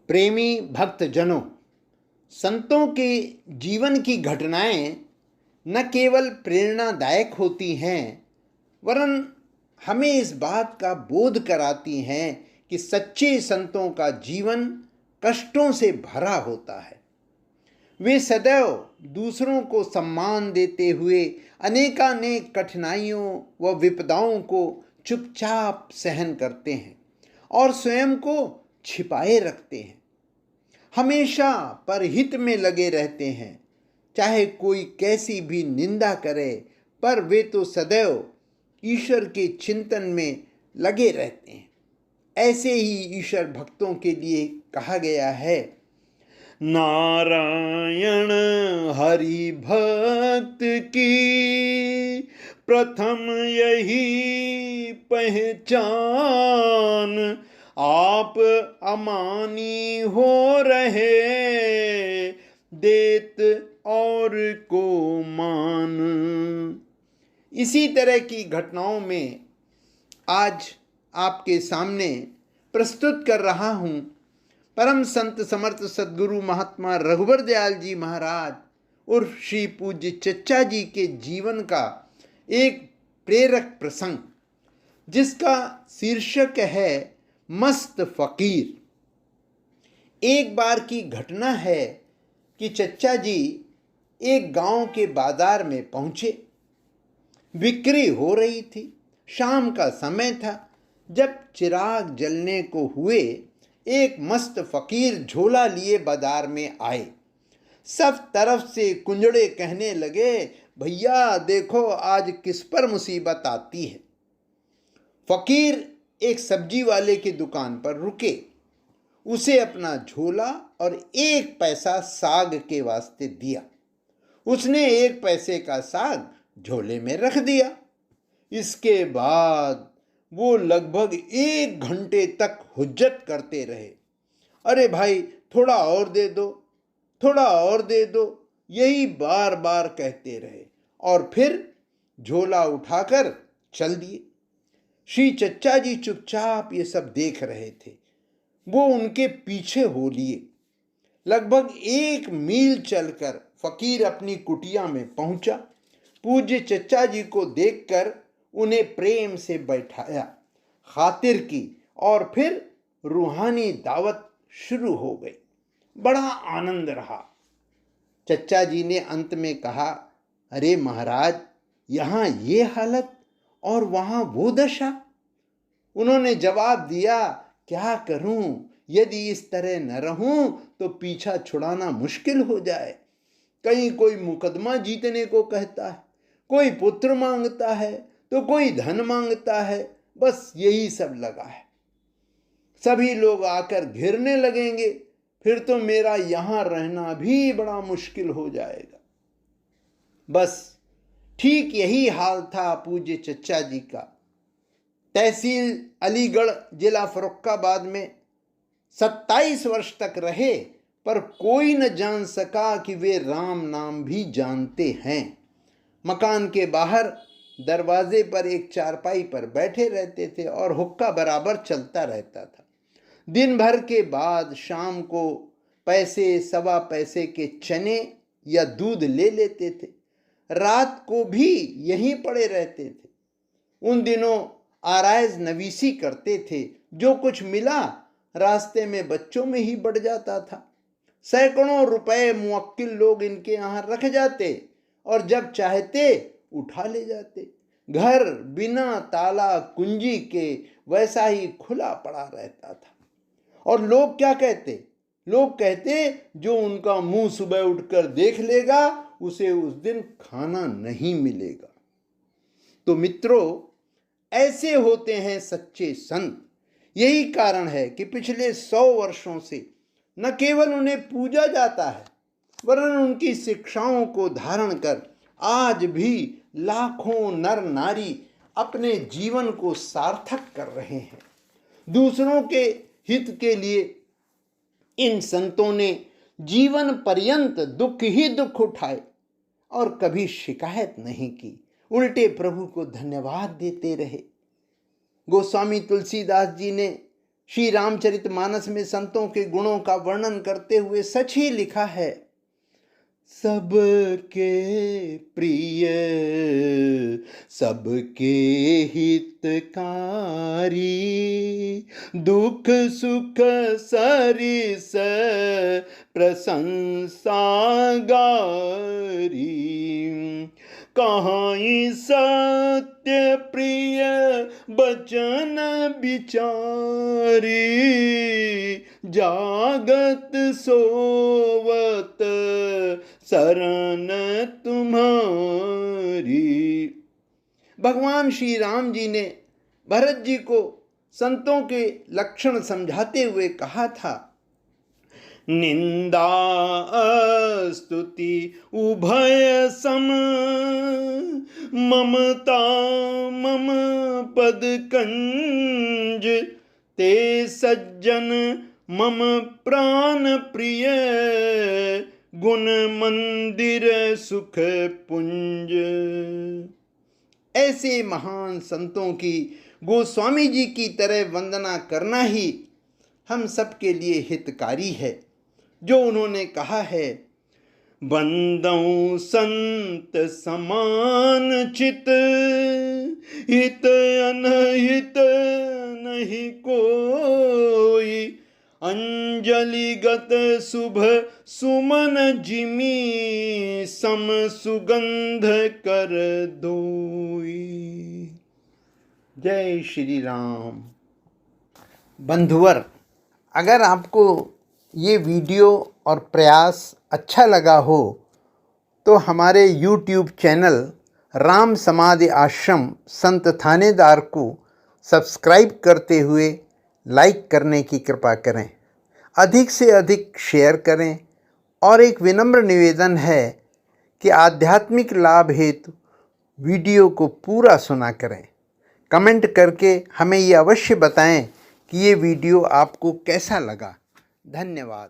प्रेमी भक्तजनों, संतों के जीवन की घटनाएं न केवल प्रेरणादायक होती हैं, वरन हमें इस बात का बोध कराती हैं कि सच्चे संतों का जीवन कष्टों से भरा होता है। वे सदैव दूसरों को सम्मान देते हुए अनेकानेक कठिनाइयों व विपदाओं को चुपचाप सहन करते हैं और स्वयं को छिपाए रखते हैं। हमेशा परहित में लगे रहते हैं, चाहे कोई कैसी भी निंदा करे, पर वे तो सदैव ईश्वर के चिंतन में लगे रहते हैं। ऐसे ही ईश्वर भक्तों के लिए कहा गया है, नारायण हरि भक्त की प्रथम यही पहचान, आप अमानी हो रहे देत और को मान। इसी तरह की घटनाओं में आज आपके सामने प्रस्तुत कर रहा हूँ परम संत समर्थ सद्गुरु महात्मा रघुवर दयाल जी महाराज उर्फ श्री पूज्य चच्चा जी के जीवन का एक प्रेरक प्रसंग, जिसका शीर्षक है मस्त फकीर। एक बार की घटना है कि चच्चा जी एक गांव के बाजार में पहुंचे। बिक्री हो रही थी, शाम का समय था। जब चिराग जलने को हुए, एक मस्त फकीर झोला लिए बाजार में आए। सब तरफ से कुंजड़े कहने लगे, भैया देखो आज किस पर मुसीबत आती है। फकीर एक सब्जी वाले की दुकान पर रुके, उसे अपना झोला और 1 पैसा साग के वास्ते दिया। उसने 1 पैसे का साग झोले में रख दिया। इसके बाद वो लगभग 1 घंटे तक हुज्जत करते रहे, अरे भाई थोड़ा और दे दो, थोड़ा और दे दो, यही बार बार कहते रहे और फिर झोला उठाकर चल दिए। श्री चच्चा जी चुपचाप ये सब देख रहे थे। वो उनके पीछे हो लिए। लगभग 1 मील चलकर फकीर अपनी कुटिया में पहुंचा। पूज्य चच्चा जी को देखकर उन्हें प्रेम से बैठाया, खातिर की और फिर रूहानी दावत शुरू हो गई। बड़ा आनंद रहा। चच्चा जी ने अंत में कहा, अरे महाराज, यहाँ ये हालत और वहाँ वो दशा। उन्होंने जवाब दिया, क्या करूं, यदि इस तरह न रहूं तो पीछा छुड़ाना मुश्किल हो जाए। कहीं कोई मुकदमा जीतने को कहता है, कोई पुत्र मांगता है तो कोई धन मांगता है, बस यही सब लगा है। सभी लोग आकर घेरने लगेंगे, फिर तो मेरा यहाँ रहना भी बड़ा मुश्किल हो जाएगा। बस ठीक यही हाल था पूज्य चच्चा जी का। तहसील अलीगढ़, जिला फर्रुखाबाद में 27 वर्ष तक रहे, पर कोई न जान सका कि वे राम नाम भी जानते हैं। मकान के बाहर दरवाजे पर एक चारपाई पर बैठे रहते थे और हुक्का बराबर चलता रहता था। दिन भर के बाद शाम को पैसे सवा पैसे के चने या दूध ले लेते थे। रात को भी यहीं पड़े रहते थे। उन दिनों आराइज नवीसी करते थे, जो कुछ मिला रास्ते में बच्चों में ही बढ़ जाता था। सैकड़ों रुपए मुवक्किल लोग इनके यहाँ रख जाते और जब चाहते उठा ले जाते। घर बिना ताला कुंजी के वैसा ही खुला पड़ा रहता था। और लोग क्या कहते? लोग कहते, जो उनका मुंह सुबह उठकर देख लेगा उसे उस दिन खाना नहीं मिलेगा। तो मित्रों, ऐसे होते हैं सच्चे संत। यही कारण है कि पिछले 100 वर्षों से न केवल उन्हें पूजा जाता है, वरन उनकी शिक्षाओं को धारण कर आज भी लाखों नर नारी अपने जीवन को सार्थक कर रहे हैं। दूसरों के हित के लिए इन संतों ने जीवन पर्यंत दुख ही दुख उठाए और कभी शिकायत नहीं की, उल्टे प्रभु को धन्यवाद देते रहे। गोस्वामी तुलसीदास जी ने श्री रामचरितमानस में संतों के गुणों का वर्णन करते हुए सच ही लिखा है, सबके प्रिय सबके हितकारी, दुख सुख सरिस प्रशंसा गारी, कहाई सत्य प्रिय बचन विचारी, जागत सोवत शरण तुम्हारी। भगवान श्री राम जी ने भरत जी को संतों के लक्षण समझाते हुए कहा था, निंदा स्तुति उभय सम, ममता मम पद कंज, ते सज्जन मम प्राण प्रिय, गुण मंदिर सुख पुंज। ऐसे महान संतों की गोस्वामी जी की तरह वंदना करना ही हम सबके लिए हितकारी है। जो उन्होंने कहा है, बंदौ संत समान चित, हित अनहित नहीं कोई, अंजलिगत शुभ सुमन जिमी, सम सुगंध कर दोई। जय श्री राम। बंधुवर, अगर आपको ये वीडियो और प्रयास अच्छा लगा हो तो हमारे YouTube चैनल राम समाधि आश्रम संत थानेदार को सब्सक्राइब करते हुए लाइक करने की कृपा करें, अधिक से अधिक शेयर करें और एक विनम्र निवेदन है कि आध्यात्मिक लाभ हेतु वीडियो को पूरा सुना करें। कमेंट करके हमें ये अवश्य बताएं कि ये वीडियो आपको कैसा लगा। धन्यवाद।